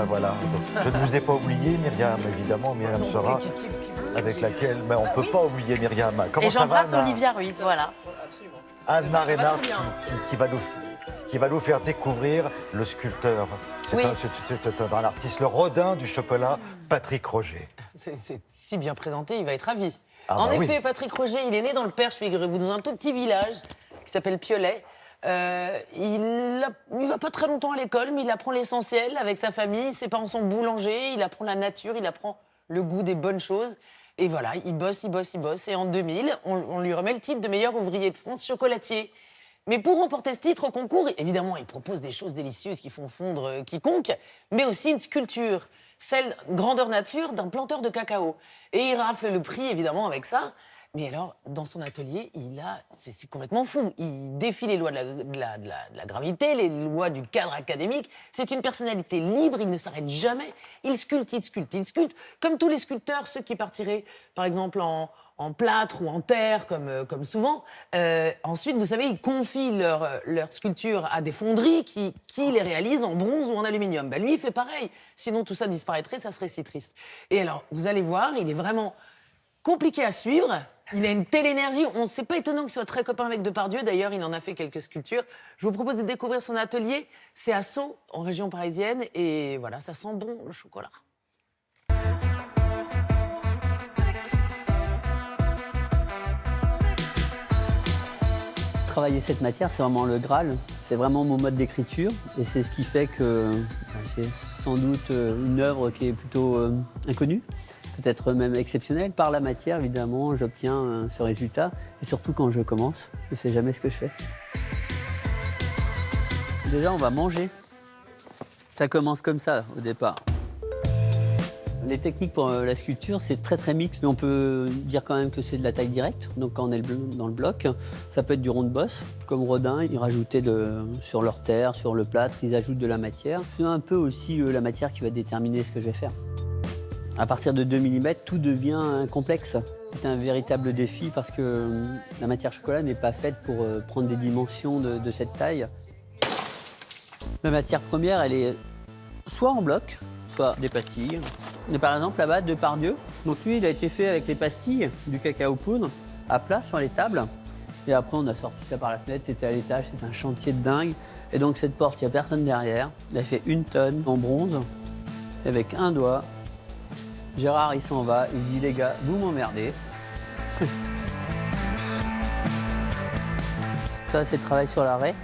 voilà. Je ne vous ai pas oublié, Myriam, évidemment. Myriam Sera, avec laquelle on ne peut pas oublier Myriam. Comment Et ça va, j'embrasse Anna? Olivia Ruiz, voilà. Absolument. Anna Ça va Reinhardt très bien. qui va nous faire découvrir le sculpteur. C'est Oui. un artiste, le Rodin du chocolat, Patrick Roger. C'est si bien présenté, il va être ravi. Ah En bah effet, oui. Patrick Roger, il est né dans le Perche, figurez-vous, dans un tout petit village qui s'appelle Piolet. Il va pas très longtemps à l'école, mais il apprend l'essentiel avec sa famille. Ses parents sont boulangers, il apprend la nature, il apprend le goût des bonnes choses. Et voilà, il bosse. Et en 2000, on lui remet le titre de meilleur ouvrier de France chocolatier. Mais pour remporter ce titre au concours, évidemment, il propose des choses délicieuses qui font fondre quiconque, mais aussi une sculpture, celle grandeur nature d'un planteur de cacao. Et il rafle le prix, évidemment, avec ça. Mais alors, dans son atelier, c'est complètement fou. Il défie les lois de la gravité, les lois du cadre académique. C'est une personnalité libre, il ne s'arrête jamais. Il sculpte. Comme tous les sculpteurs, ceux qui partiraient, par exemple, en plâtre ou en terre, comme souvent. Ensuite, vous savez, ils confient leur sculpture à des fonderies qui les réalisent en bronze ou en aluminium. Ben, lui, il fait pareil. Sinon, tout ça disparaîtrait, ça serait si triste. Et alors, vous allez voir, il est vraiment compliqué à suivre. Il a une telle énergie. C'est pas étonnant qu'il soit très copain avec Depardieu. D'ailleurs, il en a fait quelques sculptures. Je vous propose de découvrir son atelier. C'est à Sceaux, en région parisienne. Et voilà, ça sent bon le chocolat. Travailler cette matière, c'est vraiment le Graal. C'est vraiment mon mode d'écriture. Et c'est ce qui fait que j'ai sans doute une œuvre qui est plutôt inconnue, peut-être même exceptionnelle. Par la matière, évidemment, j'obtiens ce résultat. Et surtout quand je commence, je ne sais jamais ce que je fais. Déjà, on va manger. Ça commence comme ça, au départ. Les techniques pour la sculpture, c'est très mixte. Mais on peut dire quand même que c'est de la taille directe. Donc quand on est dans le bloc, ça peut être du rond de bosse. Comme Rodin, ils rajoutaient sur leur terre, sur le plâtre, ils ajoutent de la matière. C'est un peu aussi la matière qui va déterminer ce que je vais faire. À partir de 2 mm, tout devient complexe. C'est un véritable défi parce que la matière chocolat n'est pas faite pour prendre des dimensions de cette taille. La matière première, elle est soit en bloc, soit des pastilles. Et par exemple, là-bas, Depardieu, donc lui, il a été fait avec les pastilles, du cacao poudre, à plat sur les tables. Et après, on a sorti ça par la fenêtre, c'était à l'étage, c'était un chantier de dingue. Et donc, cette porte, il n'y a personne derrière. Il a fait 1 tonne en bronze, avec un doigt. Gérard, il s'en va, il dit, les gars, vous m'emmerdez. Ça, c'est le travail sur l'arrêt.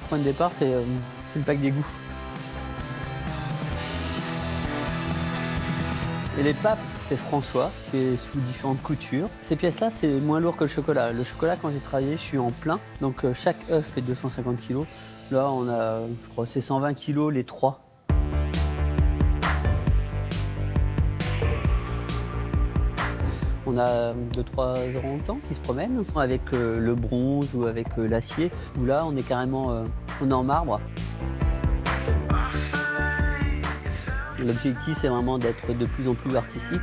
Le point de départ, c'est le pack d'égout. Et les papes, c'est François, qui est sous différentes coutures. Ces pièces-là, c'est moins lourd que le chocolat. Le chocolat, quand j'ai travaillé, je suis en plein. Donc chaque œuf fait 250 kg. Là, on a, je crois, c'est 120 kg les 3. On a 2-3 orang-outans qui se promènent avec le bronze ou avec l'acier. Où là, on est carrément on est en marbre. L'objectif, c'est vraiment d'être de plus en plus artistique.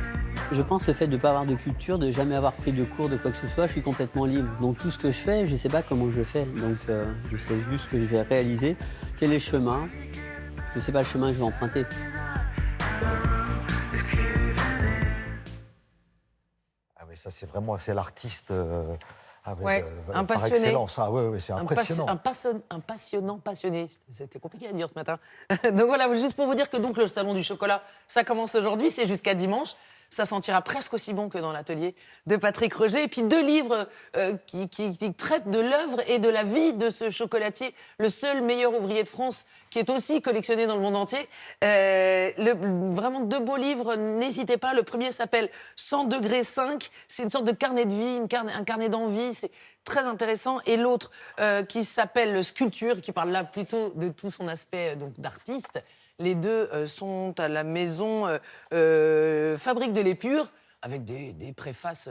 Je pense le fait de ne pas avoir de culture, de ne jamais avoir pris de cours de quoi que ce soit, je suis complètement libre. Donc tout ce que je fais, je ne sais pas comment je fais. Donc je sais juste ce que je vais réaliser, quel est le chemin. Je ne sais pas le chemin que je vais emprunter. Ah oui, ça c'est vraiment l'artiste Ouais, un par passionné. excellence. Ah oui, c'est impressionnant. Un passionnant passionné. C'était compliqué à dire ce matin. Donc voilà, juste pour vous dire que donc, le Salon du chocolat, ça commence aujourd'hui, c'est jusqu'à dimanche. Ça sentira presque aussi bon que dans l'atelier de Patrick Roger. Et puis 2 livres qui traitent de l'œuvre et de la vie de ce chocolatier, le seul meilleur ouvrier de France, qui est aussi collectionné dans le monde entier. Vraiment 2 beaux livres, n'hésitez pas. Le premier s'appelle 100 degrés 5. C'est une sorte de carnet de vie, un carnet d'envie. C'est très intéressant. Et l'autre qui s'appelle Sculpture, qui parle là plutôt de tout son aspect donc, d'artiste. Les 2 sont à la maison Fabrique de l'Épure, avec des préfaces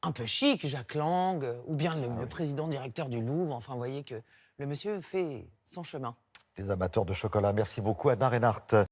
un peu chic, Jacques Lang, ou bien le président directeur du Louvre. Enfin, vous voyez que le monsieur fait son chemin. Des amateurs de chocolat, merci beaucoup Anna Reinhardt.